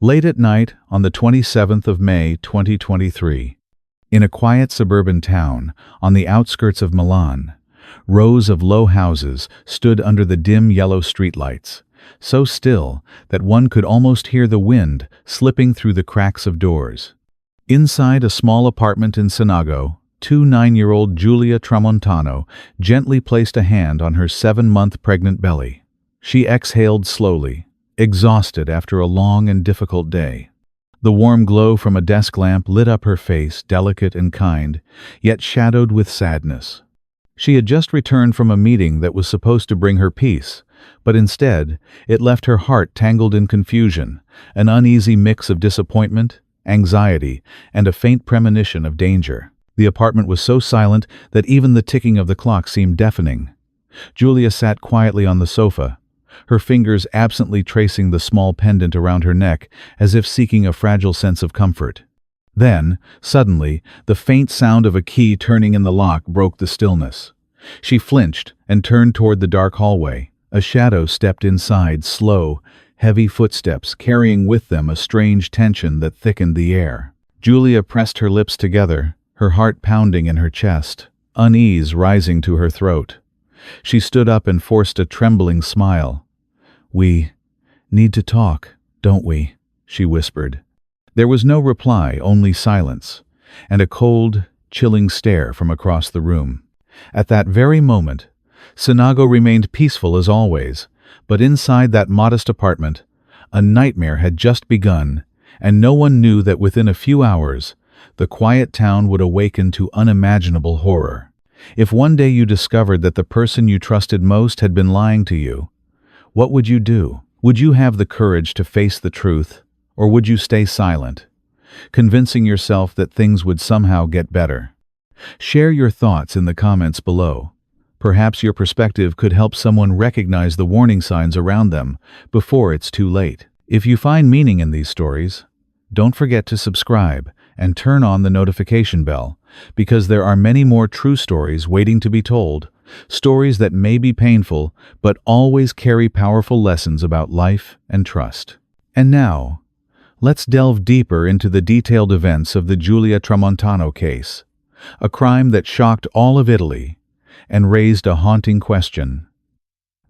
Late at night on the 27th of May 2023, in a quiet suburban town on the outskirts of Milan, rows of low houses stood under the dim yellow streetlights, so still that one could almost hear the wind slipping through the cracks of doors. Inside a small apartment in Senago, 9-year-old Giulia Tramontano gently placed a hand on her 7-month pregnant belly. She exhaled slowly, exhausted after a long and difficult day. The warm glow from a desk lamp lit up her face, delicate and kind, yet shadowed with sadness. She had just returned from a meeting that was supposed to bring her peace, but instead, it left her heart tangled in confusion, an uneasy mix of disappointment, anxiety, and a faint premonition of danger. The apartment was so silent that even the ticking of the clock seemed deafening. Giulia sat quietly on the sofa, her fingers absently tracing the small pendant around her neck as if seeking a fragile sense of comfort. Then, suddenly, the faint sound of a key turning in the lock broke the stillness. She flinched and turned toward the dark hallway. A shadow stepped inside, slow, heavy footsteps carrying with them a strange tension that thickened the air. Giulia pressed her lips together, her heart pounding in her chest, unease rising to her throat. She stood up and forced a trembling smile. "We need to talk, don't we?" she whispered. There was no reply, only silence, and a cold, chilling stare from across the room. At that very moment, Senago remained peaceful as always, but inside that modest apartment, a nightmare had just begun, and no one knew that within a few hours, the quiet town would awaken to unimaginable horror. If one day you discovered that the person you trusted most had been lying to you, what would you do? Would you have the courage to face the truth, or would you stay silent, convincing yourself that things would somehow get better? Share your thoughts in the comments below. Perhaps your perspective could help someone recognize the warning signs around them before it's too late. If you find meaning in these stories, don't forget to subscribe and turn on the notification bell, because there are many more true stories waiting to be told, stories that may be painful but always carry powerful lessons about life and trust. And now, let's delve deeper into the detailed events of the Giulia Tramontano case, a crime that shocked all of Italy and raised a haunting question.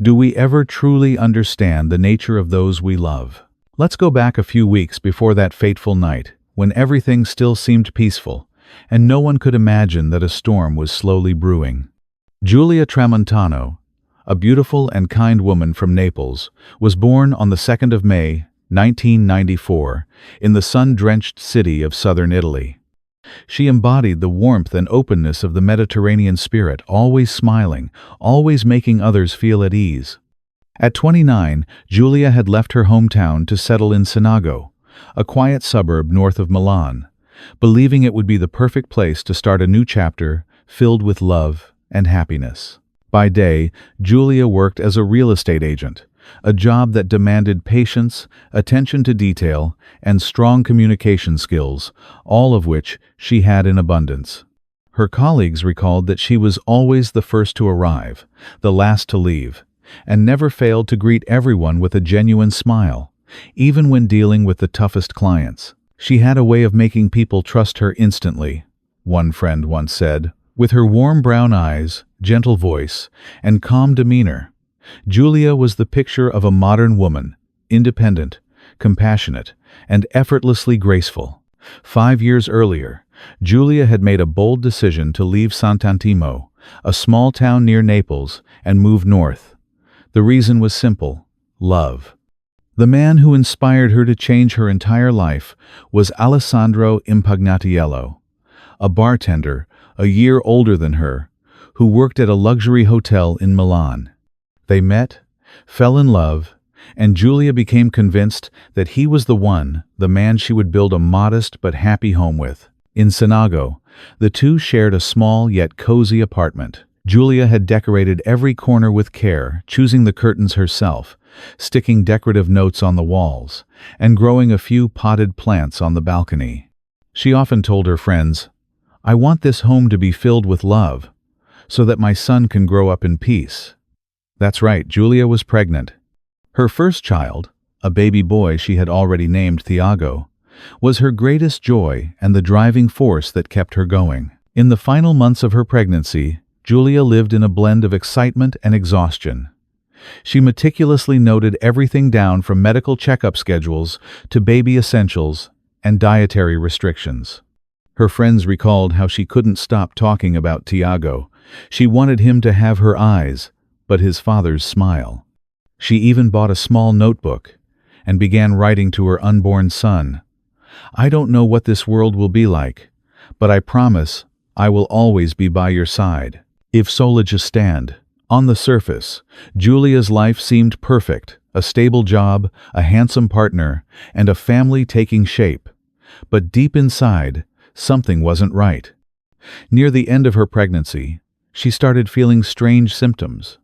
Do we ever truly understand the nature of those we love? Let's go back a few weeks before that fateful night, when everything still seemed peaceful, and no one could imagine that a storm was slowly brewing. Giulia Tramontano, a beautiful and kind woman from Naples, was born on the 2nd of May, 1994, in the sun-drenched city of southern Italy. She embodied the warmth and openness of the Mediterranean spirit, always smiling, always making others feel at ease. At 29, Giulia had left her hometown to settle in Senago, a quiet suburb north of Milan, believing it would be the perfect place to start a new chapter filled with love and happiness. By day, Giulia worked as a real estate agent, a job that demanded patience, attention to detail, and strong communication skills, all of which she had in abundance. Her colleagues recalled that she was always the first to arrive, the last to leave, and never failed to greet everyone with a genuine smile, even when dealing with the toughest clients. She had a way of making people trust her instantly, one friend once said. With her warm brown eyes, gentle voice, and calm demeanor, Giulia was the picture of a modern woman, independent, compassionate, and effortlessly graceful. 5 years earlier, Giulia had made a bold decision to leave Sant'Antimo, a small town near Naples, and move north. The reason was simple: love. The man who inspired her to change her entire life was Alessandro Impagnatiello, a bartender a year older than her, who worked at a luxury hotel in Milan. They met, fell in love, and Giulia became convinced that he was the man she would build a modest but happy home with. In Senago, the two shared a small yet cozy apartment. Giulia had decorated every corner with care, choosing the curtains herself, sticking decorative notes on the walls, and growing a few potted plants on the balcony. She often told her friends, "I want this home to be filled with love, so that my son can grow up in peace." That's right, Giulia was pregnant. Her first child, a baby boy she had already named Thiago, was her greatest joy and the driving force that kept her going. In the final months of her pregnancy, Giulia lived in a blend of excitement and exhaustion. She meticulously noted everything down from medical checkup schedules to baby essentials and dietary restrictions. Her friends recalled how she couldn't stop talking about Thiago. She wanted him to have her eyes, but his father's smile. She even bought a small notebook and began writing to her unborn son. "I don't know what this world will be like, but I promise I will always be by your side." If Solage stand. On the surface, Giulia's life seemed perfect, a stable job, a handsome partner, and a family taking shape. But deep inside, something wasn't right. Near the end of her pregnancy, she started feeling strange symptoms.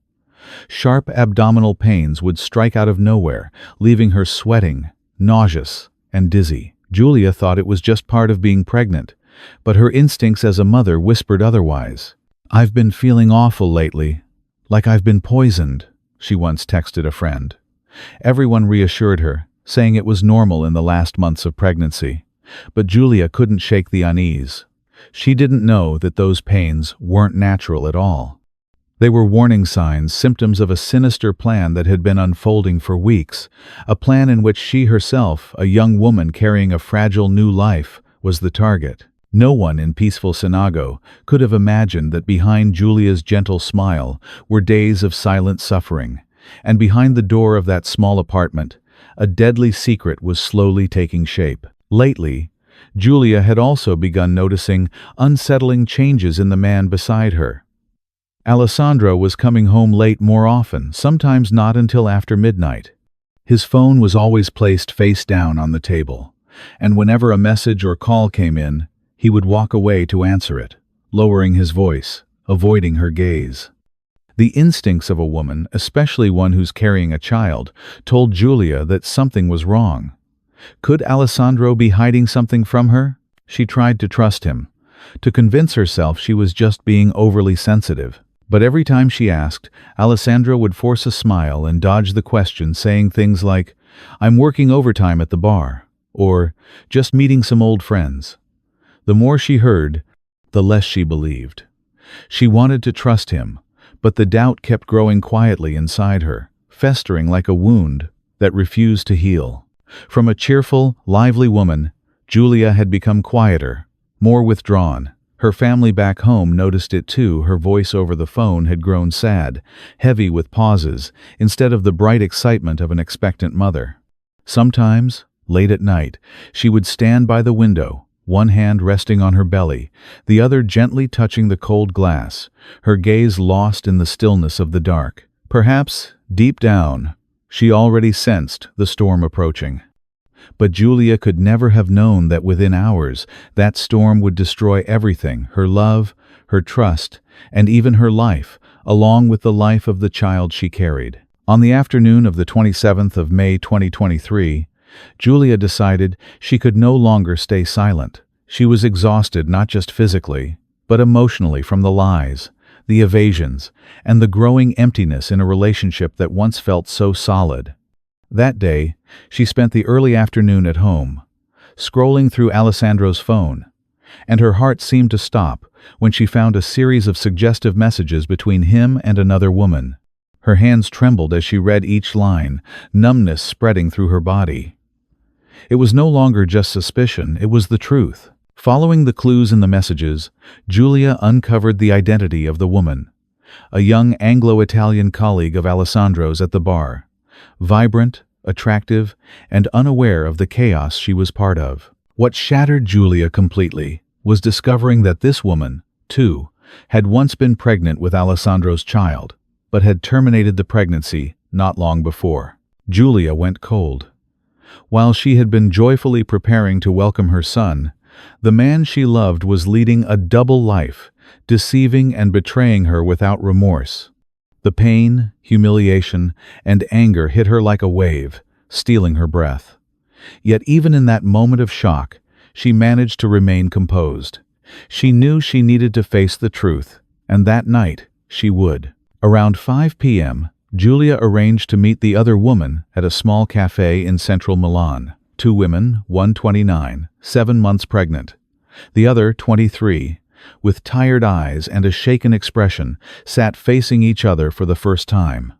Sharp abdominal pains would strike out of nowhere, leaving her sweating, nauseous, and dizzy. Giulia thought it was just part of being pregnant, but her instincts as a mother whispered otherwise. "I've been feeling awful lately, like I've been poisoned," she once texted a friend. Everyone reassured her, saying it was normal in the last months of pregnancy. But Giulia couldn't shake the unease. She didn't know that those pains weren't natural at all. They were warning signs, symptoms of a sinister plan that had been unfolding for weeks, a plan in which she herself, a young woman carrying a fragile new life, was the target. No one in peaceful Senago could have imagined that behind Giulia's gentle smile were days of silent suffering, and behind the door of that small apartment, a deadly secret was slowly taking shape. Lately, Giulia had also begun noticing unsettling changes in the man beside her. Alessandro was coming home late more often, sometimes not until after midnight. His phone was always placed face down on the table, and whenever a message or call came in, he would walk away to answer it, lowering his voice, avoiding her gaze. The instincts of a woman, especially one who's carrying a child, told Giulia that something was wrong. Could Alessandro be hiding something from her? She tried to trust him, to convince herself she was just being overly sensitive. But every time she asked, Alessandro would force a smile and dodge the question, saying things like, "I'm working overtime at the bar," or "just meeting some old friends." The more she heard, the less she believed. She wanted to trust him, but the doubt kept growing quietly inside her, festering like a wound that refused to heal. From a cheerful, lively woman, Giulia had become quieter, more withdrawn. Her family back home noticed it too. Her voice over the phone had grown sad, heavy with pauses, instead of the bright excitement of an expectant mother. Sometimes, late at night, she would stand by the window, one hand resting on her belly, the other gently touching the cold glass, her gaze lost in the stillness of the dark. Perhaps, deep down, she already sensed the storm approaching. But Giulia could never have known that within hours that storm would destroy everything, her love, her trust, and even her life, along with the life of the child she carried. On the afternoon of the 27th of May 2023, Giulia decided she could no longer stay silent. She was exhausted not just physically, but emotionally from the lies, the evasions, and the growing emptiness in a relationship that once felt so solid. That day, she spent the early afternoon at home, scrolling through Alessandro's phone, and her heart seemed to stop when she found a series of suggestive messages between him and another woman. Her hands trembled as she read each line, numbness spreading through her body. It was no longer just suspicion, it was the truth. Following the clues in the messages, Giulia uncovered the identity of the woman, a young Anglo-Italian colleague of Alessandro's at the bar, vibrant, attractive, and unaware of the chaos she was part of. What shattered Giulia completely was discovering that this woman, too, had once been pregnant with Alessandro's child, but had terminated the pregnancy not long before. Giulia went cold. While she had been joyfully preparing to welcome her son, the man she loved was leading a double life, deceiving and betraying her without remorse. The pain, humiliation, and anger hit her like a wave, stealing her breath. Yet even in that moment of shock, she managed to remain composed. She knew she needed to face the truth, and that night she would. Around 5 p.m., Giulia arranged to meet the other woman at a small cafe in central Milan. Two women, one 29, 7 months pregnant. The other 23, with tired eyes and a shaken expression, sat facing each other for the first time.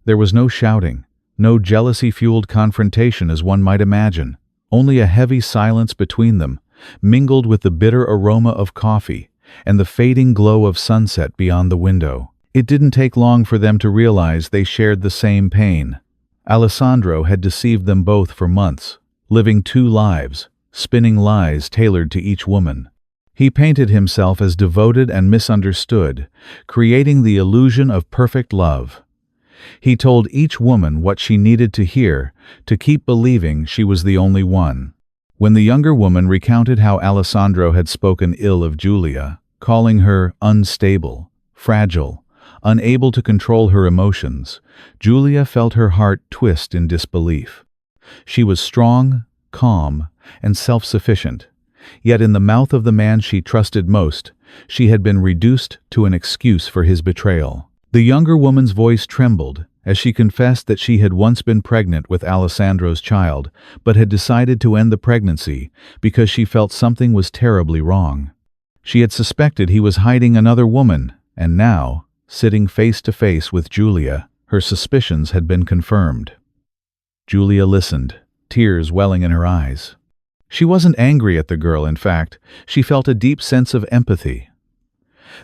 There was no shouting, no jealousy-fueled confrontation as one might imagine, only a heavy silence between them, mingled with the bitter aroma of coffee and the fading glow of sunset beyond the window. It didn't take long for them to realize they shared the same pain. Alessandro had deceived them both for months, living two lives, spinning lies tailored to each woman. He painted himself as devoted and misunderstood, creating the illusion of perfect love. He told each woman what she needed to hear to keep believing she was the only one. When the younger woman recounted how Alessandro had spoken ill of Giulia, calling her unstable, fragile, unable to control her emotions, Giulia felt her heart twist in disbelief. She was strong, calm, and self-sufficient, yet in the mouth of the man she trusted most, she had been reduced to an excuse for his betrayal. The younger woman's voice trembled as she confessed that she had once been pregnant with Alessandro's child, but had decided to end the pregnancy because she felt something was terribly wrong. She had suspected he was hiding another woman, and now, sitting face to face with Giulia, her suspicions had been confirmed. Giulia listened, tears welling in her eyes. She wasn't angry at the girl, in fact, she felt a deep sense of empathy.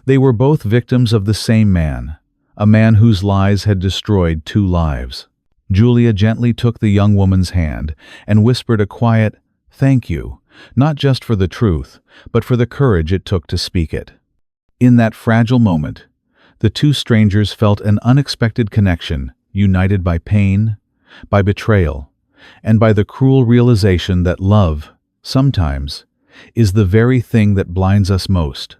They were both victims of the same man, a man whose lies had destroyed two lives. Giulia gently took the young woman's hand and whispered a quiet, "Thank you," not just for the truth, but for the courage it took to speak it. In that fragile moment, the two strangers felt an unexpected connection, united by pain, by betrayal, and by the cruel realization that love, sometimes, is the very thing that blinds us most.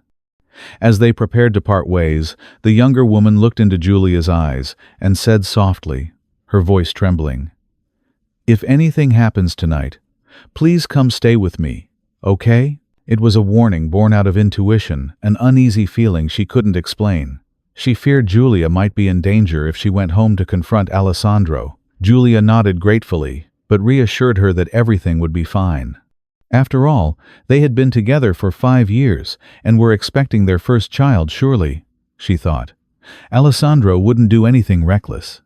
As they prepared to part ways, the younger woman looked into Giulia's eyes and said softly, her voice trembling, "If anything happens tonight, please come stay with me, okay?" It was a warning born out of intuition, an uneasy feeling she couldn't explain. She feared Giulia might be in danger if she went home to confront Alessandro. Giulia nodded gratefully, but reassured her that everything would be fine. After all, they had been together for 5 years and were expecting their first child, surely, she thought. Alessandro wouldn't do anything reckless.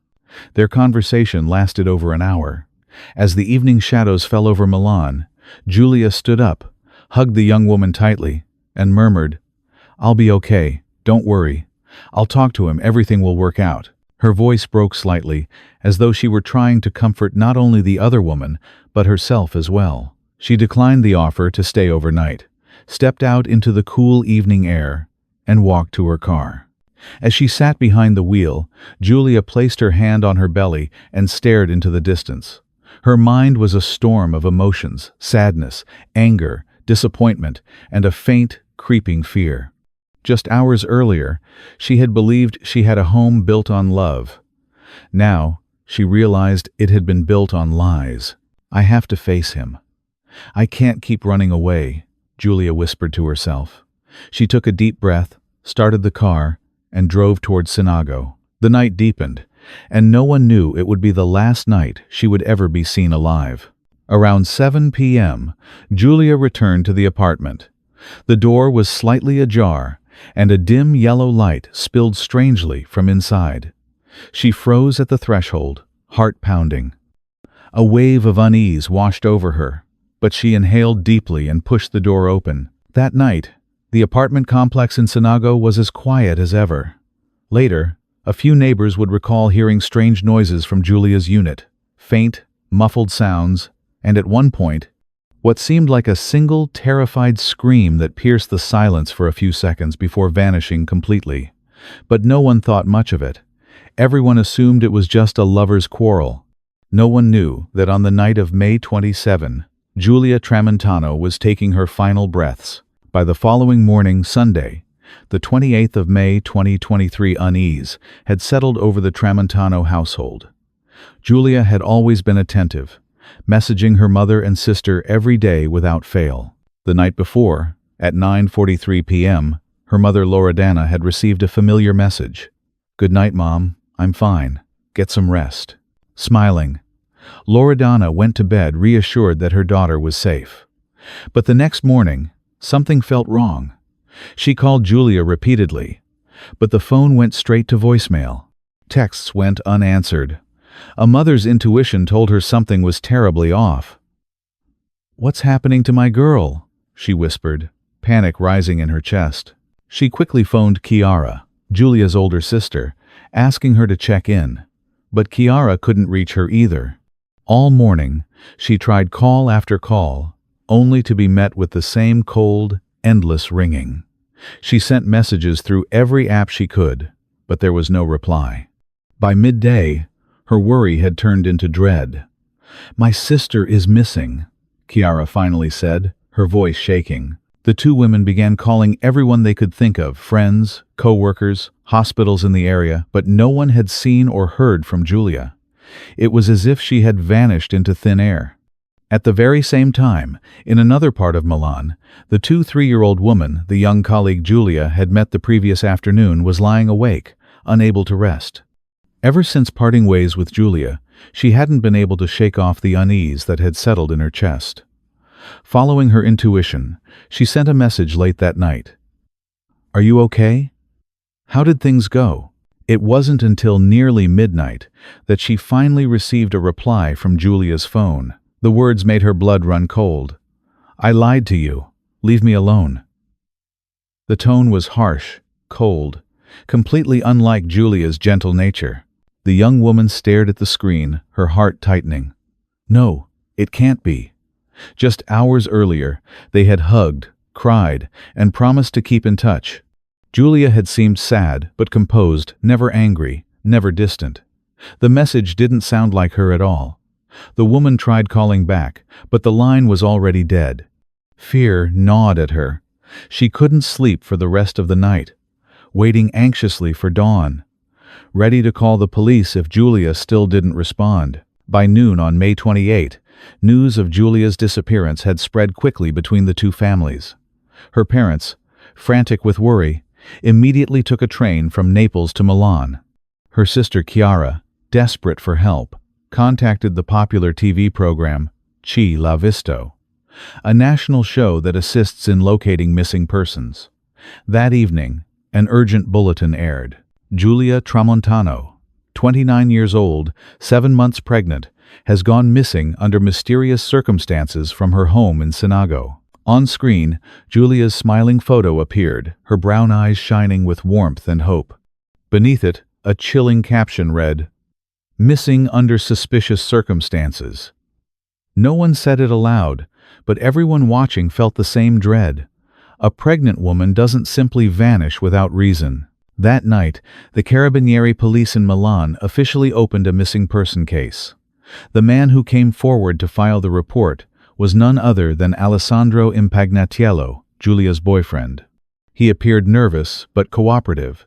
Their conversation lasted over an hour. As the evening shadows fell over Milan, Giulia stood up, hugged the young woman tightly, and murmured, "I'll be okay, don't worry. I'll talk to him, everything will work out." Her voice broke slightly, as though she were trying to comfort not only the other woman, but herself as well. She declined the offer to stay overnight, stepped out into the cool evening air, and walked to her car. As she sat behind the wheel, Giulia placed her hand on her belly and stared into the distance. Her mind was a storm of emotions, sadness, anger, disappointment, and a faint, creeping fear. Just hours earlier, she had believed she had a home built on love. Now, she realized it had been built on lies. "I have to face him. I can't keep running away," Giulia whispered to herself. She took a deep breath, started the car, and drove towards Senago. The night deepened, and no one knew it would be the last night she would ever be seen alive. Around 7 p.m., Giulia returned to the apartment. The door was slightly ajar, and a dim yellow light spilled strangely from inside. She froze at the threshold, heart pounding. A wave of unease washed over her, but she inhaled deeply and pushed the door open. That night, the apartment complex in Senago was as quiet as ever. Later, a few neighbors would recall hearing strange noises from Giulia's unit, faint, muffled sounds, and at one point, what seemed like a single terrified scream that pierced the silence for a few seconds before vanishing completely. But no one thought much of it. Everyone assumed it was just a lover's quarrel. No one knew that on the night of May 27, Giulia Tramontano was taking her final breaths. By the following morning, Sunday, the 28th of May 2023, unease had settled over the Tramontano household. Giulia had always been attentive, messaging her mother and sister every day without fail. The night before, at 9:43 p.m., her mother Loredana had received a familiar message. "Good night, Mom. I'm fine." Get some rest." Smiling, Loredana went to bed reassured that her daughter was safe. But the next morning, something felt wrong. She called Giulia repeatedly, but the phone went straight to voicemail. Texts went unanswered. A mother's intuition told her something was terribly off. "What's happening to my girl?" she whispered, panic rising in her chest. She quickly phoned Chiara, Giulia's older sister, asking her to check in. But Chiara couldn't reach her either. All morning, she tried call after call, only to be met with the same cold, endless ringing. She sent messages through every app she could, but there was no reply. By midday, her worry had turned into dread. "My sister is missing," Chiara finally said, her voice shaking. The two women began calling everyone they could think of, friends, co-workers, hospitals in the area, but no one had seen or heard from Giulia. It was as if she had vanished into thin air. At the very same time, in another part of Milan, the 3-year-old woman the young colleague Giulia had met the previous afternoon was lying awake, unable to rest. Ever since parting ways with Giulia, she hadn't been able to shake off the unease that had settled in her chest. Following her intuition, she sent a message late that night. "Are you okay? How did things go?" It wasn't until nearly midnight that she finally received a reply from Giulia's phone. The words made her blood run cold. "I lied to you. Leave me alone." The tone was harsh, cold, completely unlike Giulia's gentle nature. The young woman stared at the screen, her heart tightening. No, it can't be. Just hours earlier, they had hugged, cried, and promised to keep in touch. Giulia had seemed sad, but composed, never angry, never distant. The message didn't sound like her at all. The woman tried calling back, but the line was already dead. Fear gnawed at her. She couldn't sleep for the rest of the night, waiting anxiously for dawn, ready to call the police if Giulia still didn't respond. By noon on May 28, news of Giulia's disappearance had spread quickly between the two families. Her parents, frantic with worry, immediately took a train from Naples to Milan. Her sister Chiara, desperate for help, contacted the popular TV program Chi l'ha visto, a national show that assists in locating missing persons. That evening, an urgent bulletin aired. Giulia Tramontano, 29 years old, 7 months pregnant, has gone missing under mysterious circumstances from her home in Senago. On screen, Giulia's smiling photo appeared, her brown eyes shining with warmth and hope. Beneath it, a chilling caption read, "Missing under suspicious circumstances." No one said it aloud, but everyone watching felt the same dread. A pregnant woman doesn't simply vanish without reason. That night, the Carabinieri police in Milan officially opened a missing person case. The man who came forward to file the report was none other than Alessandro Impagnatiello, Giulia's boyfriend. He appeared nervous but cooperative,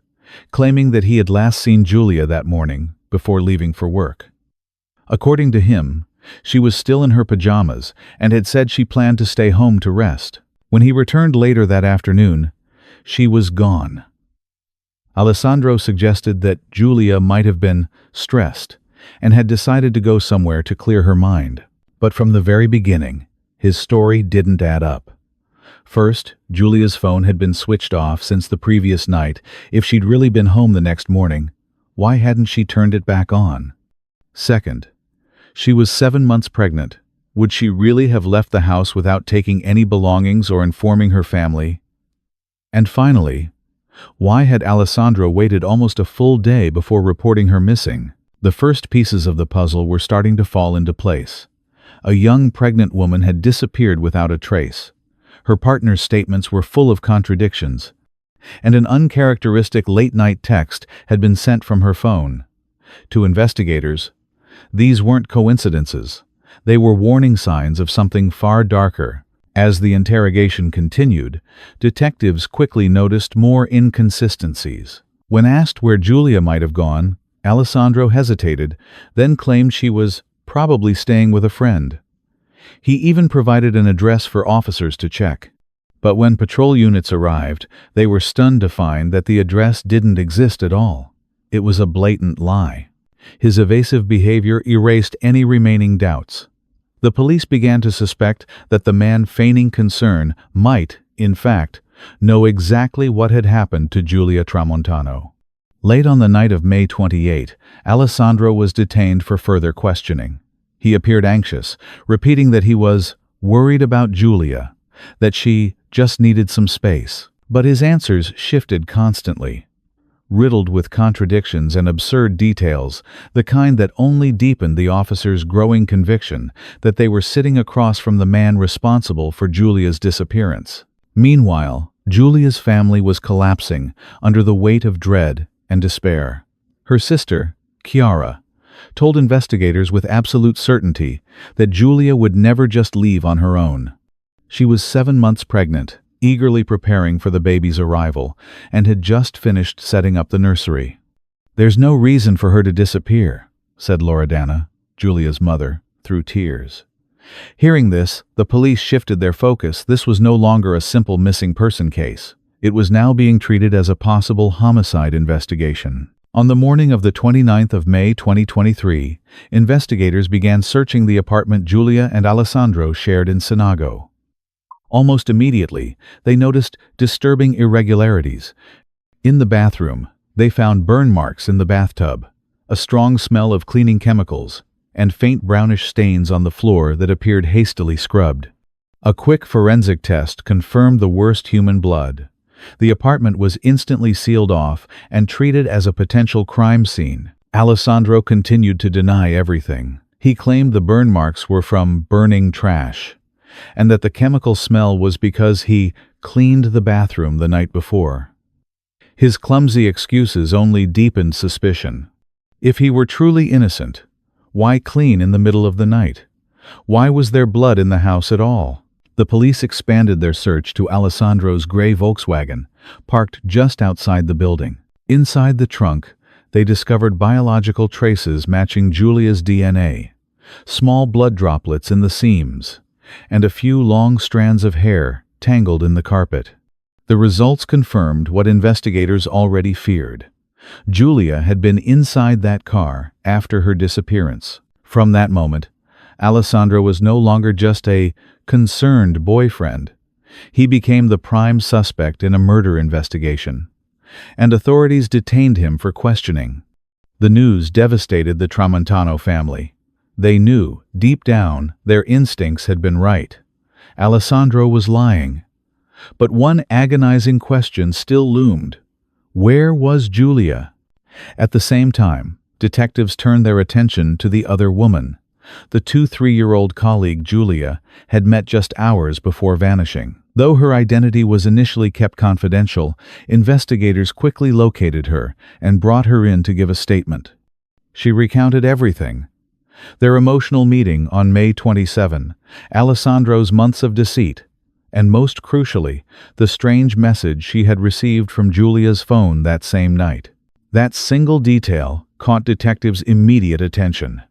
claiming that he had last seen Giulia that morning before leaving for work. According to him, she was still in her pajamas and had said she planned to stay home to rest. When he returned later that afternoon, she was gone. Alessandro suggested that Giulia might have been stressed and had decided to go somewhere to clear her mind. But from the very beginning, his story didn't add up. First, Giulia's phone had been switched off since the previous night. If she'd really been home the next morning, why hadn't she turned it back on? Second, she was 7 months pregnant. Would she really have left the house without taking any belongings or informing her family? And finally, why had Alessandro waited almost a full day before reporting her missing? The first pieces of the puzzle were starting to fall into place. A young pregnant woman had disappeared without a trace. Her partner's statements were full of contradictions, and an uncharacteristic late-night text had been sent from her phone. To investigators, these weren't coincidences. They were warning signs of something far darker. As the interrogation continued, detectives quickly noticed more inconsistencies. When asked where Giulia might have gone, Alessandro hesitated, then claimed she was probably staying with a friend. He even provided an address for officers to check. But when patrol units arrived, they were stunned to find that the address didn't exist at all. It was a blatant lie. His evasive behavior erased any remaining doubts. The police began to suspect that the man feigning concern might, in fact, know exactly what had happened to Giulia Tramontano. Late on the night of May 28, Alessandro was detained for further questioning. He appeared anxious, repeating that he was worried about Giulia, that she just needed some space. But his answers shifted constantly, riddled with contradictions and absurd details, the kind that only deepened the officers' growing conviction that they were sitting across from the man responsible for Giulia's disappearance. Meanwhile, Giulia's family was collapsing under the weight of dread and despair. Her sister, Chiara, told investigators with absolute certainty that Giulia would never just leave on her own. She was 7 months pregnant, eagerly preparing for the baby's arrival, and had just finished setting up the nursery. "There's no reason for her to disappear," said Loredana, Giulia's mother, through tears. Hearing this, the police shifted their focus. This was no longer a simple missing person case. It was now being treated as a possible homicide investigation. On the morning of the 29th of May 2023, investigators began searching the apartment Giulia and Alessandro shared in Senago. Almost immediately, they noticed disturbing irregularities. In the bathroom, they found burn marks in the bathtub, a strong smell of cleaning chemicals, and faint brownish stains on the floor that appeared hastily scrubbed. A quick forensic test confirmed the worst human blood. The apartment was instantly sealed off and treated as a potential crime scene. Alessandro continued to deny everything. He claimed the burn marks were from burning trash, and that the chemical smell was because he cleaned the bathroom the night before. His clumsy excuses only deepened suspicion. If he were truly innocent, why clean in the middle of the night? Why was there blood in the house at all? The police expanded their search to Alessandro's gray Volkswagen, parked just outside the building. Inside the trunk, they discovered biological traces matching Giulia's DNA, small blood droplets in the seams, and a few long strands of hair tangled in the carpet. The results confirmed what investigators already feared. Giulia had been inside that car after her disappearance. From that moment, Alessandro was no longer just a concerned boyfriend. He became the prime suspect in a murder investigation, and authorities detained him for questioning. The news devastated the Tramontano family. They knew, deep down, their instincts had been right. Alessandro was lying. But one agonizing question still loomed. Where was Giulia? At the same time, detectives turned their attention to the other woman. The 3-year-old colleague Giulia had met just hours before vanishing. Though her identity was initially kept confidential, investigators quickly located her and brought her in to give a statement. She recounted everything: their emotional meeting on May 27, Alessandro's months of deceit, and most crucially, the strange message she had received from Giulia's phone that same night. That single detail caught detectives' immediate attention.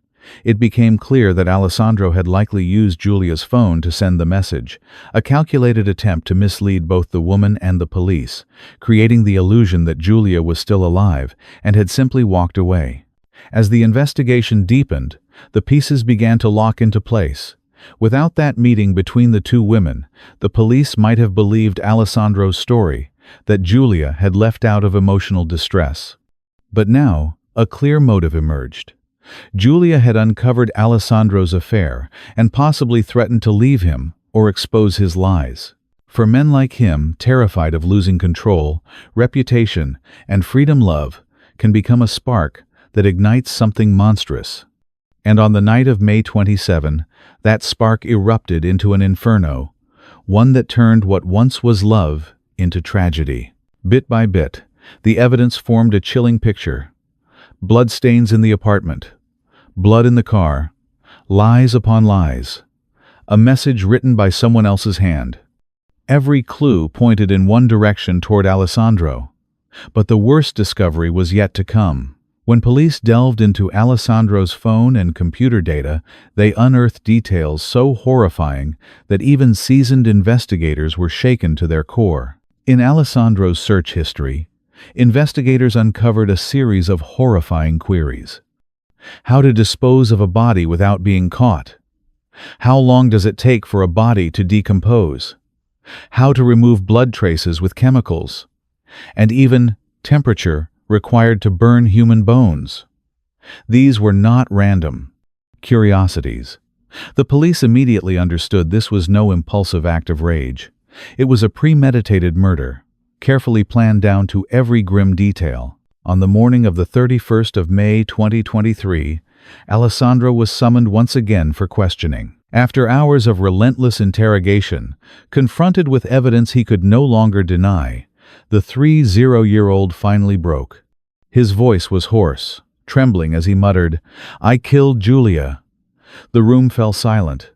It became clear that Alessandro had likely used Giulia's phone to send the message, a calculated attempt to mislead both the woman and the police, creating the illusion that Giulia was still alive and had simply walked away. As the investigation deepened, the pieces began to lock into place. Without that meeting between the two women, the police might have believed Alessandro's story, that Giulia had left out of emotional distress. But now, a clear motive emerged. Giulia had uncovered Alessandro's affair and possibly threatened to leave him or expose his lies. For men like him, terrified of losing control, reputation, and freedom, love can become a spark that ignites something monstrous. And on the night of May 27, that spark erupted into an inferno, one that turned what once was love into tragedy. Bit by bit, the evidence formed a chilling picture. Bloodstains in the apartment, blood in the car, lies upon lies, a message written by someone else's hand. Every clue pointed in one direction toward Alessandro. But the worst discovery was yet to come. When police delved into Alessandro's phone and computer data, they unearthed details so horrifying that even seasoned investigators were shaken to their core. In Alessandro's search history, investigators uncovered a series of horrifying queries. How to dispose of a body without being caught? How long does it take for a body to decompose? How to remove blood traces with chemicals? And even temperature required to burn human bones. These were not random curiosities. The police immediately understood this was no impulsive act of rage. It was a premeditated murder, carefully planned down to every grim detail. On the morning of the 31st of May 2023, Alessandro was summoned once again for questioning. After hours of relentless interrogation, confronted with evidence he could no longer deny, the 30-year-old finally broke. His voice was hoarse, trembling as he muttered, "I killed Giulia." The room fell silent.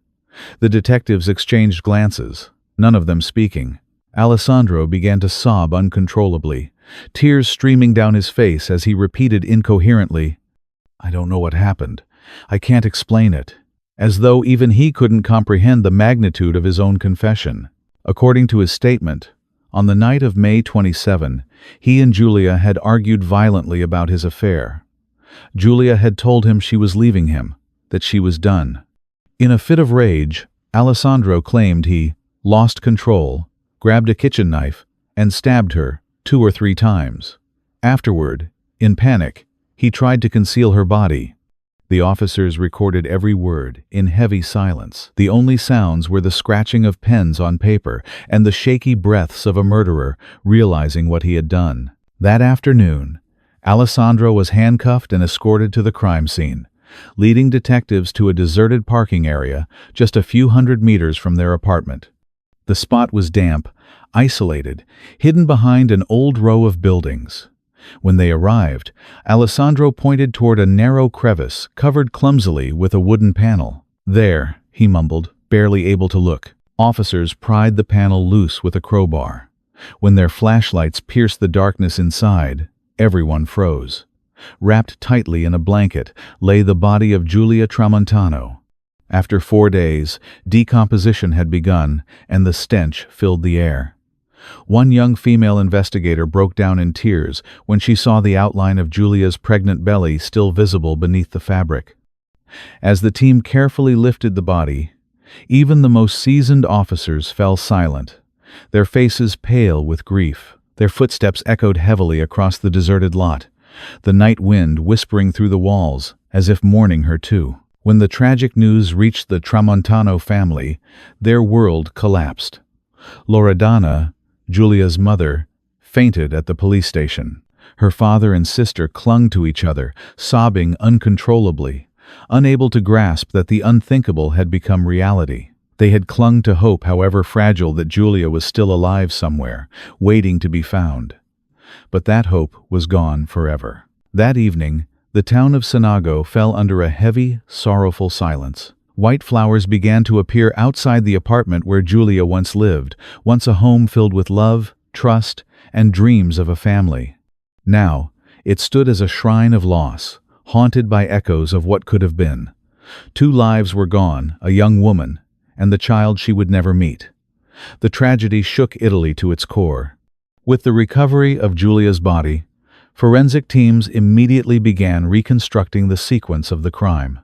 The detectives exchanged glances, none of them speaking. Alessandro began to sob uncontrollably, tears streaming down his face as he repeated incoherently, "I don't know what happened. I can't explain it," as though even he couldn't comprehend the magnitude of his own confession. According to his statement, on the night of May 27, he and Giulia had argued violently about his affair. Giulia had told him she was leaving him, that she was done. In a fit of rage, Alessandro claimed he lost control, grabbed a kitchen knife, and stabbed her 2 or 3 times. Afterward, in panic, he tried to conceal her body. The officers recorded every word in heavy silence. The only sounds were the scratching of pens on paper and the shaky breaths of a murderer realizing what he had done. That afternoon, Alessandro was handcuffed and escorted to the crime scene, leading detectives to a deserted parking area just a few hundred meters from their apartment. The spot was damp, isolated, hidden behind an old row of buildings. When they arrived, Alessandro pointed toward a narrow crevice covered clumsily with a wooden panel. "There," he mumbled, barely able to look. Officers pried the panel loose with a crowbar. When their flashlights pierced the darkness inside, everyone froze. Wrapped tightly in a blanket lay the body of Giulia Tramontano. After 4 days, decomposition had begun, and the stench filled the air. One young female investigator broke down in tears when she saw the outline of Giulia's pregnant belly still visible beneath the fabric. As the team carefully lifted the body, even the most seasoned officers fell silent, their faces pale with grief. Their footsteps echoed heavily across the deserted lot, the night wind whispering through the walls as if mourning her too. When the tragic news reached the Tramontano family, their world collapsed. Loredana, Giulia's mother, fainted at the police station. Her father and sister clung to each other, sobbing uncontrollably, unable to grasp that the unthinkable had become reality. They had clung to hope, however fragile, that Giulia was still alive somewhere, waiting to be found. But that hope was gone forever. That evening, the town of Senago fell under a heavy, sorrowful silence. White flowers began to appear outside the apartment where Giulia once lived, once a home filled with love, trust, and dreams of a family. Now, it stood as a shrine of loss, haunted by echoes of what could have been. 2 lives were gone, a young woman, and the child she would never meet. The tragedy shook Italy to its core. With the recovery of Giulia's body, forensic teams immediately began reconstructing the sequence of the crime.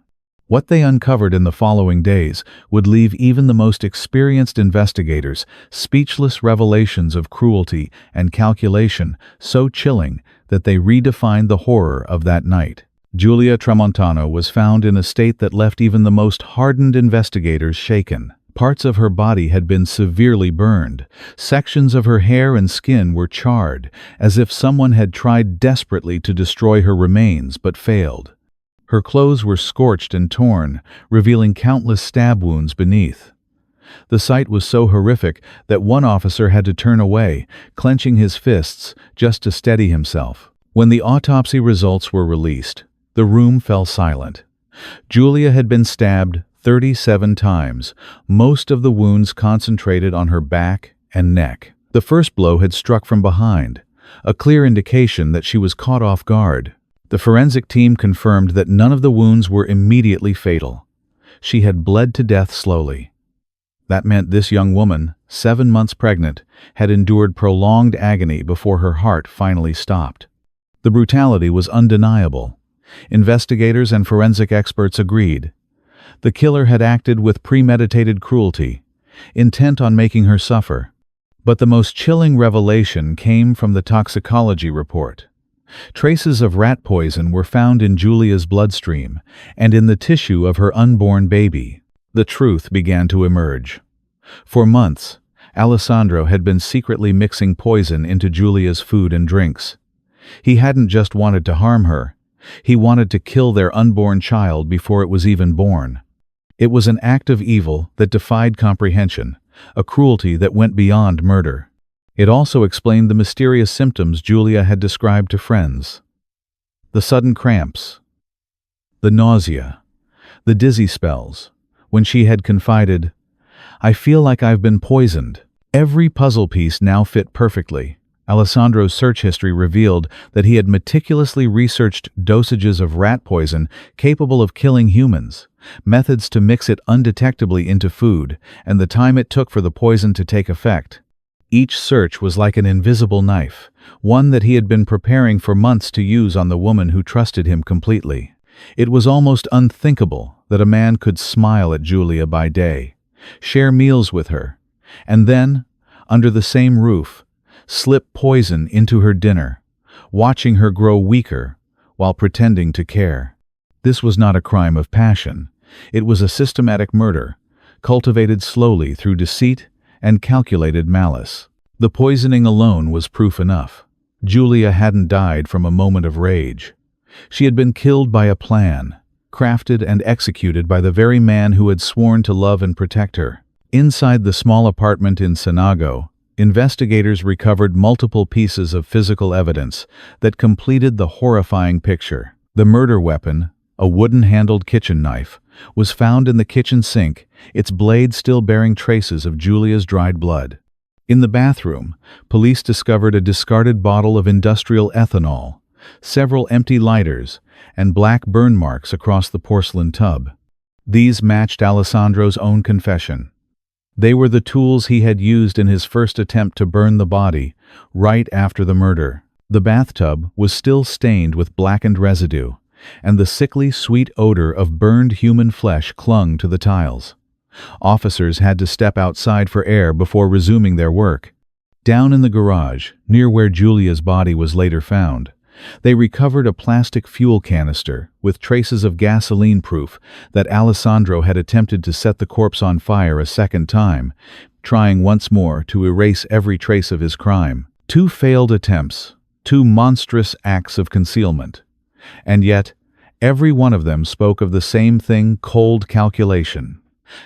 What they uncovered in the following days would leave even the most experienced investigators speechless, revelations of cruelty and calculation so chilling that they redefined the horror of that night. Giulia Tramontano was found in a state that left even the most hardened investigators shaken. Parts of her body had been severely burned. Sections of her hair and skin were charred, as if someone had tried desperately to destroy her remains but failed. Her clothes were scorched and torn, revealing countless stab wounds beneath. The sight was so horrific that one officer had to turn away, clenching his fists just to steady himself. When the autopsy results were released, the room fell silent. Giulia had been stabbed 37 times, most of the wounds concentrated on her back and neck. The first blow had struck from behind, a clear indication that she was caught off guard. The forensic team confirmed that none of the wounds were immediately fatal. She had bled to death slowly. That meant this young woman, 7 months pregnant, had endured prolonged agony before her heart finally stopped. The brutality was undeniable. Investigators and forensic experts agreed. The killer had acted with premeditated cruelty, intent on making her suffer. But the most chilling revelation came from the toxicology report. Traces of rat poison were found in Giulia's bloodstream and in the tissue of her unborn baby. The truth began to emerge. For months, Alessandro had been secretly mixing poison into Giulia's food and drinks. He hadn't just wanted to harm her. He wanted to kill their unborn child before it was even born. It was an act of evil that defied comprehension, a cruelty that went beyond murder. It also explained the mysterious symptoms Giulia had described to friends. The sudden cramps, the nausea, the dizzy spells, when she had confided, "I feel like I've been poisoned." Every puzzle piece now fit perfectly. Alessandro's search history revealed that he had meticulously researched dosages of rat poison capable of killing humans, methods to mix it undetectably into food, and the time it took for the poison to take effect. Each search was like an invisible knife, one that he had been preparing for months to use on the woman who trusted him completely. It was almost unthinkable that a man could smile at Giulia by day, share meals with her, and then, under the same roof, slip poison into her dinner, watching her grow weaker while pretending to care. This was not a crime of passion. It was a systematic murder, cultivated slowly through deceit and calculated malice. The poisoning alone was proof enough. Giulia hadn't died from a moment of rage. She had been killed by a plan, crafted and executed by the very man who had sworn to love and protect her. Inside the small apartment in Senago, investigators recovered multiple pieces of physical evidence that completed the horrifying picture. The murder weapon, a wooden-handled kitchen knife, was found in the kitchen sink, its blade still bearing traces of Giulia's dried blood. In the bathroom, police discovered a discarded bottle of industrial ethanol, several empty lighters, and black burn marks across the porcelain tub. These matched Alessandro's own confession. They were the tools he had used in his first attempt to burn the body, right after the murder. The bathtub was still stained with blackened residue, and the sickly, sweet odor of burned human flesh clung to the tiles. Officers had to step outside for air before resuming their work. Down in the garage, near where Giulia's body was later found, they recovered a plastic fuel canister with traces of gasoline, proof that Alessandro had attempted to set the corpse on fire a second time, trying once more to erase every trace of his crime. 2 failed attempts, 2 monstrous acts of concealment. And yet, every one of them spoke of the same thing: cold calculation.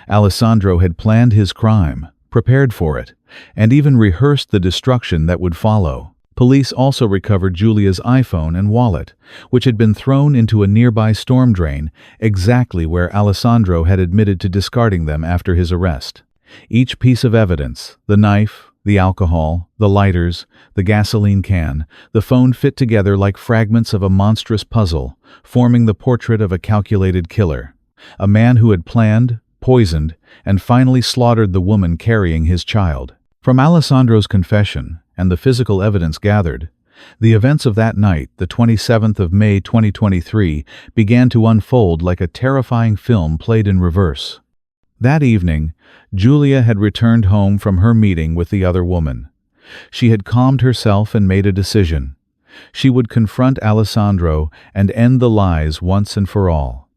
Alessandro had planned his crime, prepared for it, and even rehearsed the destruction that would follow. Police also recovered Giulia's iPhone and wallet, which had been thrown into a nearby storm drain, exactly where Alessandro had admitted to discarding them after his arrest. Each piece of evidence, the knife, the alcohol, the lighters, the gasoline can, the phone, fit together like fragments of a monstrous puzzle, forming the portrait of a calculated killer. A man who had planned, poisoned, and finally slaughtered the woman carrying his child. From Alessandro's confession and the physical evidence gathered, the events of that night, the 27th of May 2023, began to unfold like a terrifying film played in reverse. That evening, Giulia had returned home from her meeting with the other woman. She had calmed herself and made a decision. She would confront Alessandro and end the lies once and for all.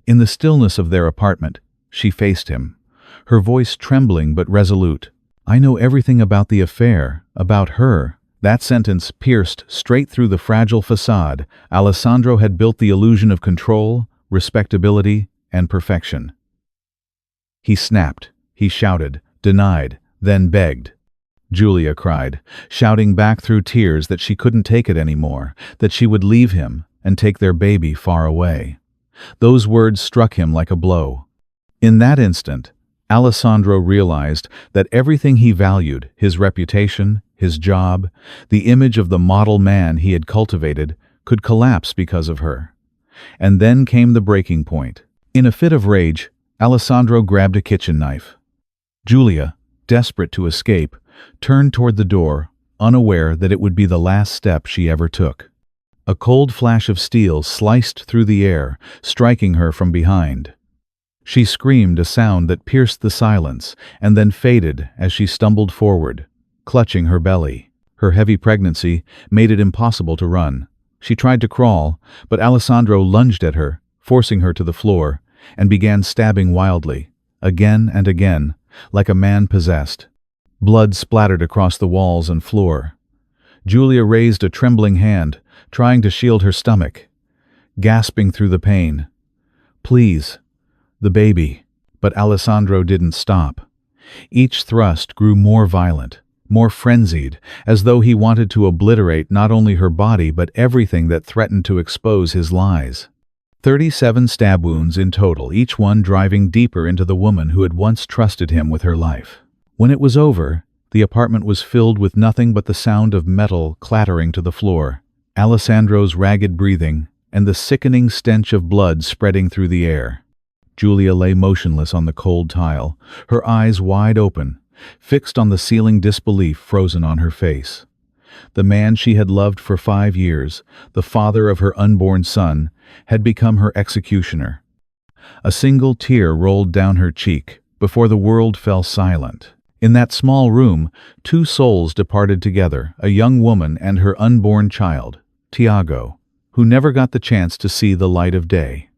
In the stillness of their apartment, she faced him, her voice trembling but resolute. "I know everything about the affair, about her." That sentence pierced straight through the fragile facade Alessandro had built, the illusion of control, respectability, and perfection. He snapped, he shouted, denied, then begged. Giulia cried, shouting back through tears that she couldn't take it anymore, that she would leave him and take their baby far away. Those words struck him like a blow. In that instant, Alessandro realized that everything he valued, his reputation, his job, the image of the model man he had cultivated, could collapse because of her. And then came the breaking point. In a fit of rage, Alessandro grabbed a kitchen knife. Giulia, desperate to escape, turned toward the door, unaware that it would be the last step she ever took. A cold flash of steel sliced through the air, striking her from behind. She screamed a sound that pierced the silence, and then faded as she stumbled forward, clutching her belly. Her heavy pregnancy made it impossible to run. She tried to crawl, but Alessandro lunged at her, forcing her to the floor, and began stabbing wildly, again and again, like a man possessed. Blood splattered across the walls and floor. Giulia raised a trembling hand, trying to shield her stomach, gasping through the pain. "Please, the baby." But Alessandro didn't stop. Each thrust grew more violent, more frenzied, as though he wanted to obliterate not only her body but everything that threatened to expose his lies. 37 stab wounds in total, each one driving deeper into the woman who had once trusted him with her life. When it was over, the apartment was filled with nothing but the sound of metal clattering to the floor, Alessandro's ragged breathing, and the sickening stench of blood spreading through the air. Giulia lay motionless on the cold tile, her eyes wide open, fixed on the ceiling, disbelief frozen on her face. The man she had loved for 5 years, the father of her unborn son, had become her executioner. A single tear rolled down her cheek before the world fell silent. In that small room, 2 souls departed together, a young woman and her unborn child, Tiago, who never got the chance to see the light of day.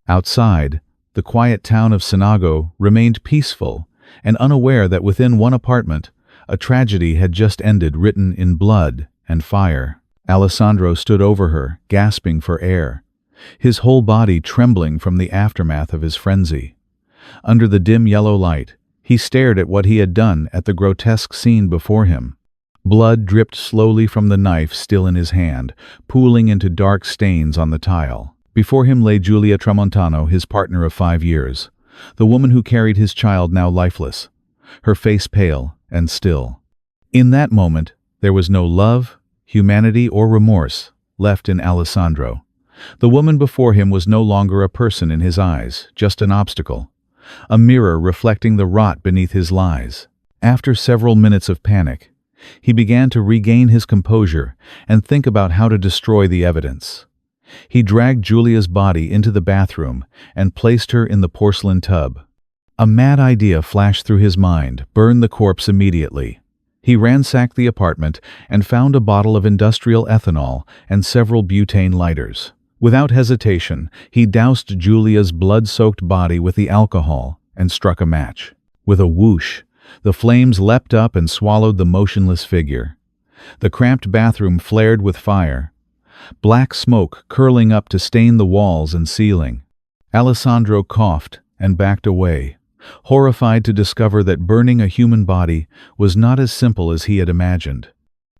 Outside, the quiet town of Senago remained peaceful and unaware that within one apartment, a tragedy had just ended, written in blood and fire. Alessandro stood over her, gasping for air, his whole body trembling from the aftermath of his frenzy. Under the dim yellow light, he stared at what he had done, at the grotesque scene before him. Blood dripped slowly from the knife still in his hand, pooling into dark stains on the tile. Before him lay Giulia Tramontano, his partner of 5 years, the woman who carried his child, now lifeless, her face pale and still. In that moment, there was no love, humanity, or remorse left in Alessandro. The woman before him was no longer a person in his eyes, just an obstacle, a mirror reflecting the rot beneath his lies. After several minutes of panic, he began to regain his composure and think about how to destroy the evidence. He dragged Giulia's body into the bathroom and placed her in the porcelain tub. A mad idea flashed through his mind: burn the corpse immediately. He ransacked the apartment and found a bottle of industrial ethanol and several butane lighters. Without hesitation, he doused Giulia's blood-soaked body with the alcohol and struck a match. With a whoosh, the flames leapt up and swallowed the motionless figure. The cramped bathroom flared with fire, black smoke curling up to stain the walls and ceiling. Alessandro coughed and backed away, horrified to discover that burning a human body was not as simple as he had imagined.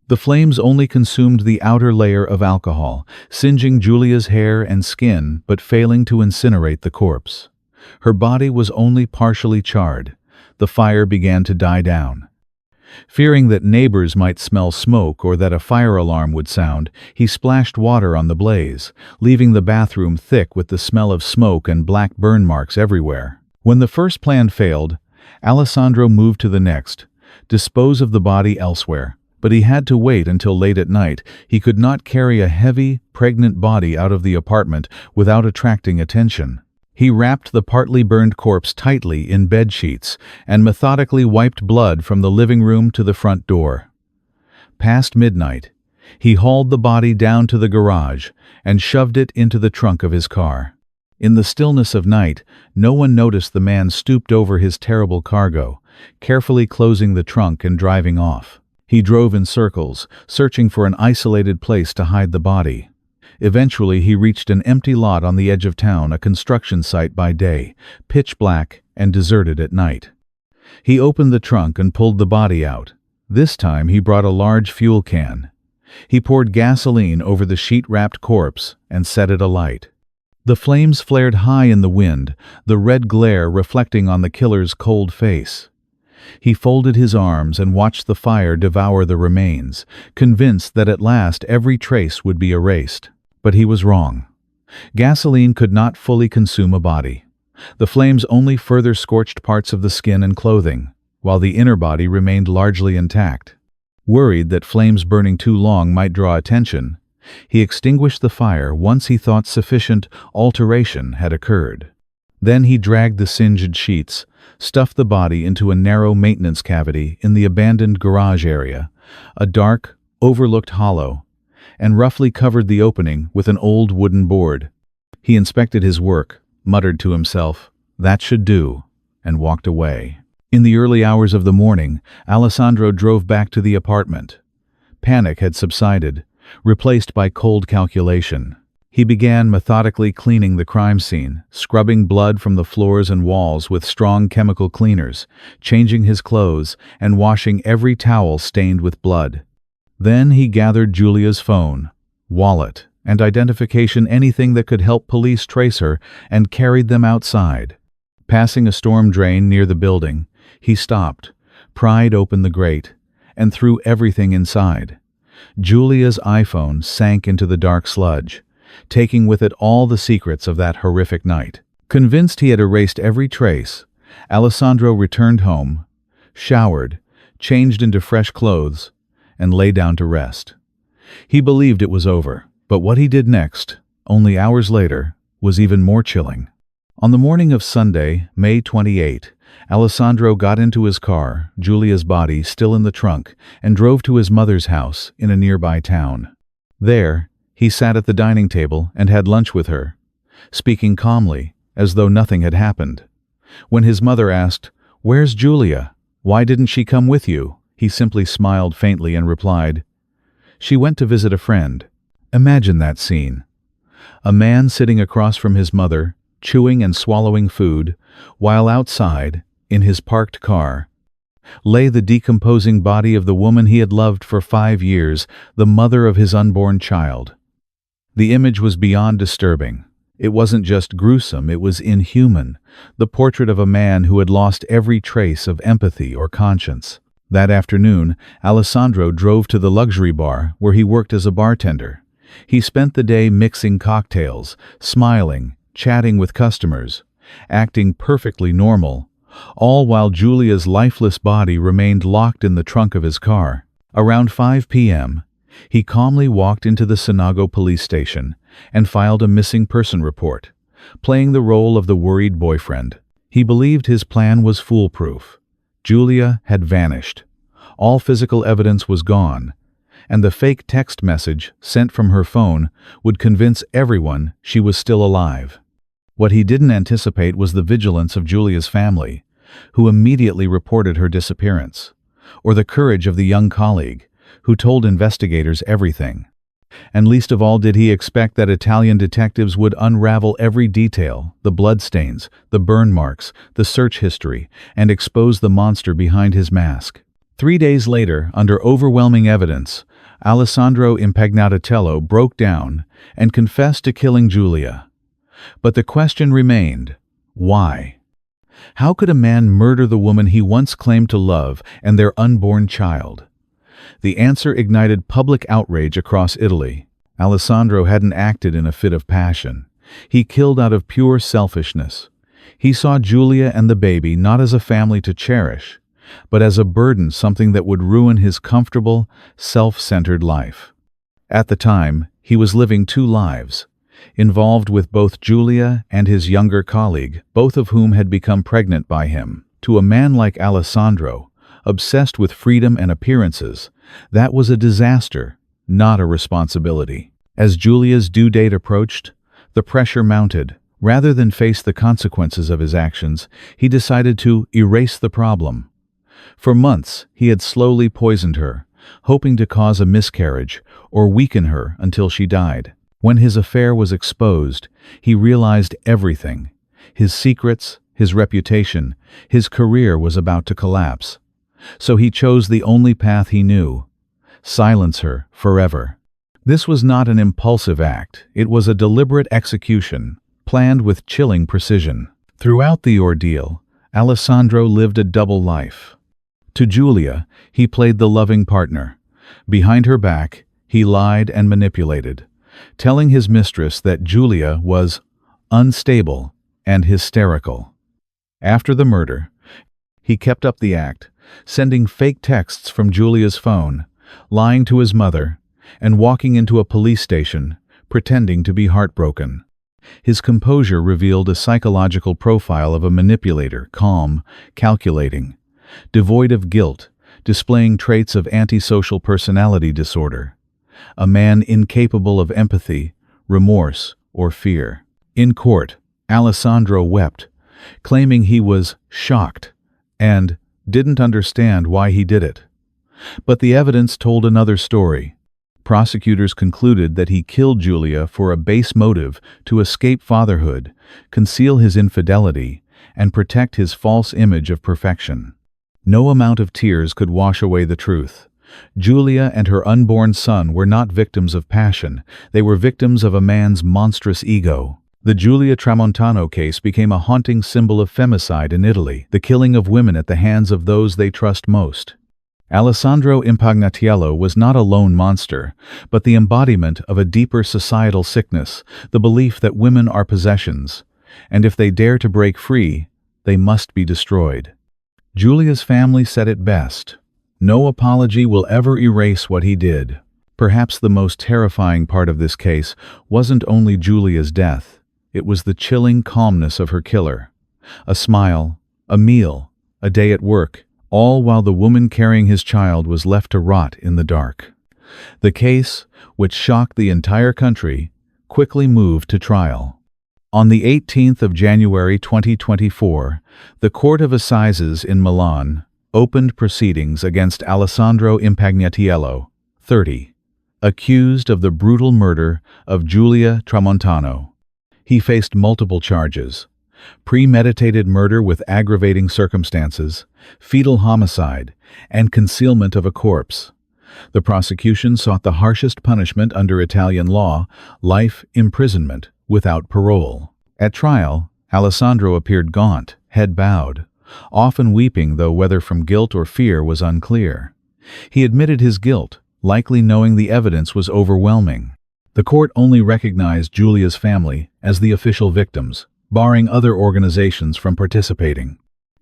The flames only consumed the outer layer of alcohol, singeing Giulia's hair and skin but failing to incinerate the corpse. Her body was only partially charred. The fire began to die down. Fearing that neighbors might smell smoke or that a fire alarm would sound, he splashed water on the blaze, leaving the bathroom thick with the smell of smoke and black burn marks everywhere. When the first plan failed, Alessandro moved to the next, dispose of the body elsewhere. But he had to wait until late at night. He could not carry a heavy, pregnant body out of the apartment without attracting attention. He wrapped the partly burned corpse tightly in bed sheets and methodically wiped blood from the living room to the front door. Past midnight, he hauled the body down to the garage and shoved it into the trunk of his car. In the stillness of night, no one noticed the man stooped over his terrible cargo, carefully closing the trunk and driving off. He drove in circles, searching for an isolated place to hide the body. Eventually, he reached an empty lot on the edge of town, a construction site by day, pitch black and deserted at night. He opened the trunk and pulled the body out. This time, he brought a large fuel can. He poured gasoline over the sheet-wrapped corpse and set it alight. The flames flared high in the wind, the red glare reflecting on the killer's cold face. He folded his arms and watched the fire devour the remains, convinced that at last every trace would be erased. But he was wrong. Gasoline could not fully consume a body. The flames only further scorched parts of the skin and clothing, while the inner body remained largely intact. Worried that flames burning too long might draw attention, He extinguished the fire once he thought sufficient alteration had occurred. Then he dragged the singed sheets, stuffed the body into a narrow maintenance cavity in the abandoned garage area, a dark, overlooked hollow, and roughly covered the opening with an old wooden board. He inspected his work, muttered to himself, "That should do," and walked away. In the early hours of the morning, Alessandro drove back to the apartment. Panic had subsided, replaced by cold calculation. He began methodically cleaning the crime scene, scrubbing blood from the floors and walls with strong chemical cleaners, changing his clothes, and washing every towel stained with blood. Then he gathered Giulia's phone, wallet, and identification, anything that could help police trace her, and carried them outside. Passing a storm drain near the building, he stopped, pried open the grate, and threw everything inside. Giulia's iPhone sank into the dark sludge, taking with it all the secrets of that horrific night. Convinced he had erased every trace, Alessandro returned home, showered, changed into fresh clothes, and lay down to rest. He believed it was over, but what he did next, only hours later, was even more chilling. On the morning of Sunday, May 28, Alessandro got into his car, Giulia's body still in the trunk, and drove to his mother's house in a nearby town. There, he sat at the dining table and had lunch with her, speaking calmly, as though nothing had happened. When his mother asked, "Where's Giulia? Why didn't she come with you?" he simply smiled faintly and replied, "She went to visit a friend." Imagine that scene. A man sitting across from his mother, chewing and swallowing food, while outside, in his parked car, lay the decomposing body of the woman he had loved for 5 years, the mother of his unborn child. The image was beyond disturbing. It wasn't just gruesome, it was inhuman, the portrait of a man who had lost every trace of empathy or conscience. That afternoon, Alessandro drove to the luxury bar where he worked as a bartender. He spent the day mixing cocktails, smiling, chatting with customers, acting perfectly normal, all while Giulia's lifeless body remained locked in the trunk of his car. Around 5 p.m., he calmly walked into the Senago police station and filed a missing person report, playing the role of the worried boyfriend. He believed his plan was foolproof. Giulia had vanished. All physical evidence was gone, and the fake text message sent from her phone would convince everyone she was still alive. What he didn't anticipate was the vigilance of Giulia's family, who immediately reported her disappearance, or the courage of the young colleague, who told investigators everything. And least of all did he expect that Italian detectives would unravel every detail, the bloodstains, the burn marks, the search history, and expose the monster behind his mask. 3 days later, under overwhelming evidence, Alessandro Impagnatello broke down and confessed to killing Giulia. But the question remained, why? How could a man murder the woman he once claimed to love and their unborn child? The answer ignited public outrage across Italy. Alessandro hadn't acted in a fit of passion. He killed out of pure selfishness. He saw Giulia and the baby not as a family to cherish, but as a burden, something that would ruin his comfortable, self-centered life. At the time, he was living 2 lives, involved with both Giulia and his younger colleague, both of whom had become pregnant by him. To a man like Alessandro, obsessed with freedom and appearances, that was a disaster, not a responsibility. As Giulia's due date approached, the pressure mounted. Rather than face the consequences of his actions, he decided to erase the problem. For months, he had slowly poisoned her, hoping to cause a miscarriage or weaken her until she died. When his affair was exposed, he realized everything. His secrets, his reputation, his career was about to collapse. So he chose the only path he knew: silence her forever. This was not an impulsive act. It was a deliberate execution, planned with chilling precision. Throughout the ordeal, Alessandro lived a double life. To Giulia, he played the loving partner. Behind her back, he lied and manipulated, telling his mistress that Giulia was unstable and hysterical. After the murder, he kept up the act, sending fake texts from Giulia's phone, lying to his mother, and walking into a police station, pretending to be heartbroken. His composure revealed a psychological profile of a manipulator, calm, calculating, devoid of guilt, displaying traits of antisocial personality disorder. A man incapable of empathy, remorse, or fear. In court, Alessandro wept, claiming he was shocked and didn't understand why he did it. But the evidence told another story. Prosecutors concluded that he killed Giulia for a base motive to escape fatherhood, conceal his infidelity, and protect his false image of perfection. No amount of tears could wash away the truth. Giulia and her unborn son were not victims of passion, they were victims of a man's monstrous ego. The Giulia Tramontano case became a haunting symbol of femicide in Italy, the killing of women at the hands of those they trust most. Alessandro Impagnatiello was not a lone monster, but the embodiment of a deeper societal sickness, the belief that women are possessions, and if they dare to break free, they must be destroyed. Giulia's family said it best. No apology will ever erase what he did. Perhaps the most terrifying part of this case wasn't only Giulia's death, it was the chilling calmness of her killer. A smile, a meal, a day at work, all while the woman carrying his child was left to rot in the dark. The case, which shocked the entire country, quickly moved to trial. On the 18th of January 2024, the Court of Assizes in Milan opened proceedings against Alessandro Impagnatiello, 30, accused of the brutal murder of Giulia Tramontano. He faced multiple charges: premeditated murder with aggravating circumstances, fetal homicide, and concealment of a corpse. The prosecution sought the harshest punishment under Italian law, life imprisonment without parole. At trial, Alessandro appeared gaunt, head bowed, often weeping, though whether from guilt or fear was unclear. He admitted his guilt, likely knowing the evidence was overwhelming. The court only recognized Giulia's family as the official victims, barring other organizations from participating.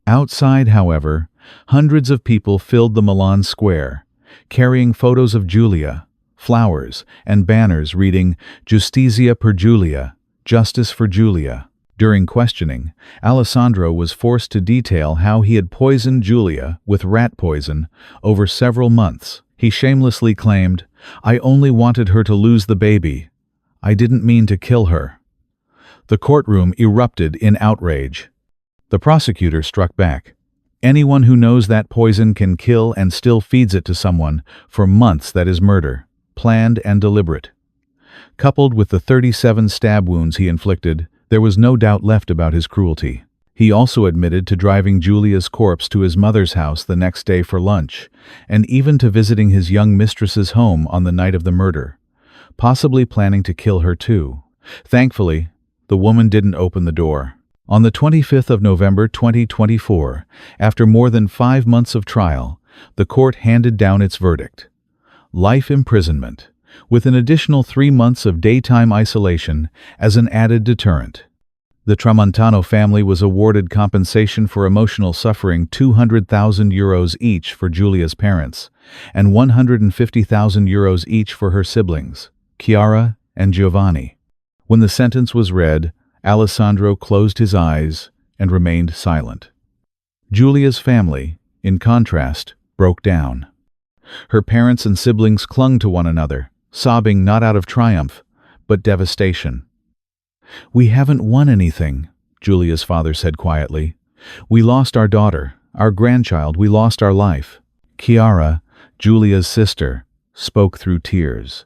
Outside, however, hundreds of people filled the Milan square, carrying photos of Giulia, flowers, and banners reading "Giustizia per Giulia," Justice for Giulia. During questioning, Alessandro was forced to detail how he had poisoned Giulia with rat poison over several months. He shamelessly claimed, "I only wanted her to lose the baby. I didn't mean to kill her." The courtroom erupted in outrage. The prosecutor struck back. "Anyone who knows that poison can kill and still feeds it to someone for months, that is murder, planned and deliberate." Coupled with the 37 stab wounds he inflicted, there was no doubt left about his cruelty. He also admitted to driving Giulia's corpse to his mother's house the next day for lunch, and even to visiting his young mistress's home on the night of the murder, possibly planning to kill her too. Thankfully, the woman didn't open the door. On the 25th of November 2024, after more than 5 months of trial, the court handed down its verdict: life imprisonment, with an additional 3 months of daytime isolation as an added deterrent. The Tramontano family was awarded compensation for emotional suffering, €200,000 each for Giulia's parents, and €150,000 each for her siblings, Chiara and Giovanni. When the sentence was read, Alessandro closed his eyes and remained silent. Giulia's family, in contrast, broke down. Her parents and siblings clung to one another, sobbing not out of triumph, but devastation. "We haven't won anything," Giulia's father said quietly. "We lost our daughter, our grandchild, we lost our life." Chiara, Giulia's sister, spoke through tears.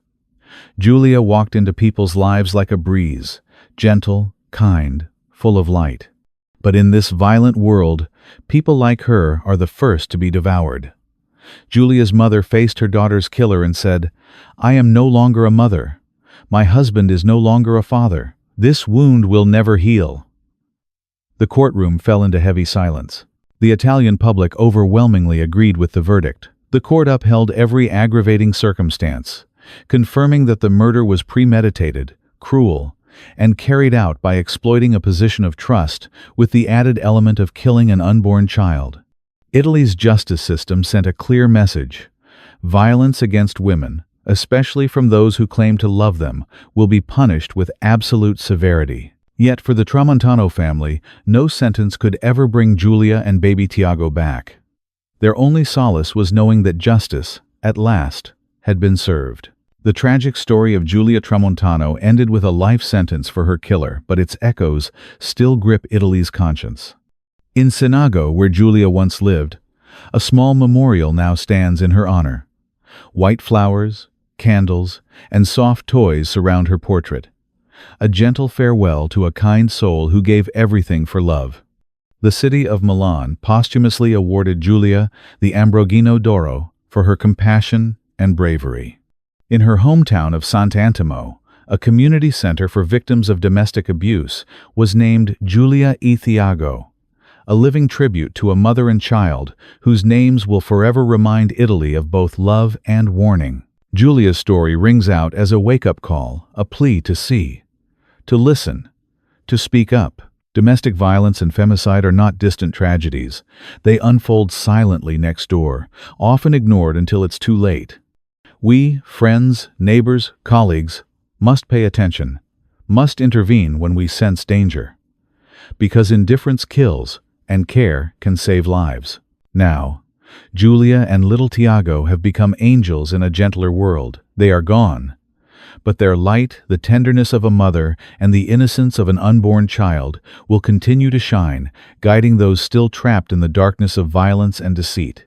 Giulia walked into people's lives like a breeze, gentle, kind, full of light. But in this violent world, people like her are the first to be devoured. Giulia's mother faced her daughter's killer and said, "I am no longer a mother. My husband is no longer a father. This wound will never heal." The courtroom fell into heavy silence. The Italian public overwhelmingly agreed with the verdict. The court upheld every aggravating circumstance, confirming that the murder was premeditated, cruel, and carried out by exploiting a position of trust with the added element of killing an unborn child. Italy's justice system sent a clear message: violence against women, especially from those who claim to love them, will be punished with absolute severity. Yet for the Tramontano family, no sentence could ever bring Giulia and baby Tiago back. Their only solace was knowing that justice, at last, had been served. The tragic story of Giulia Tramontano ended with a life sentence for her killer, but its echoes still grip Italy's conscience. In Senago, where Giulia once lived, a small memorial now stands in her honor. White flowers, candles, and soft toys surround her portrait. A gentle farewell to a kind soul who gave everything for love. The city of Milan posthumously awarded Giulia the Ambrogino d'Oro for her compassion and bravery. In her hometown of Sant'Antimo, a community center for victims of domestic abuse was named Giulia e Tiago, a living tribute to a mother and child whose names will forever remind Italy of both love and warning. Giulia's story rings out as a wake-up call, a plea to see, to listen, to speak up. Domestic violence and femicide are not distant tragedies. They unfold silently next door, often ignored until it's too late. We, friends, neighbors, colleagues, must pay attention, must intervene when we sense danger. Because indifference kills, and care can save lives. Now, Giulia and little Tiago have become angels in a gentler world. They are gone. But their light, the tenderness of a mother, and the innocence of an unborn child will continue to shine, guiding those still trapped in the darkness of violence and deceit.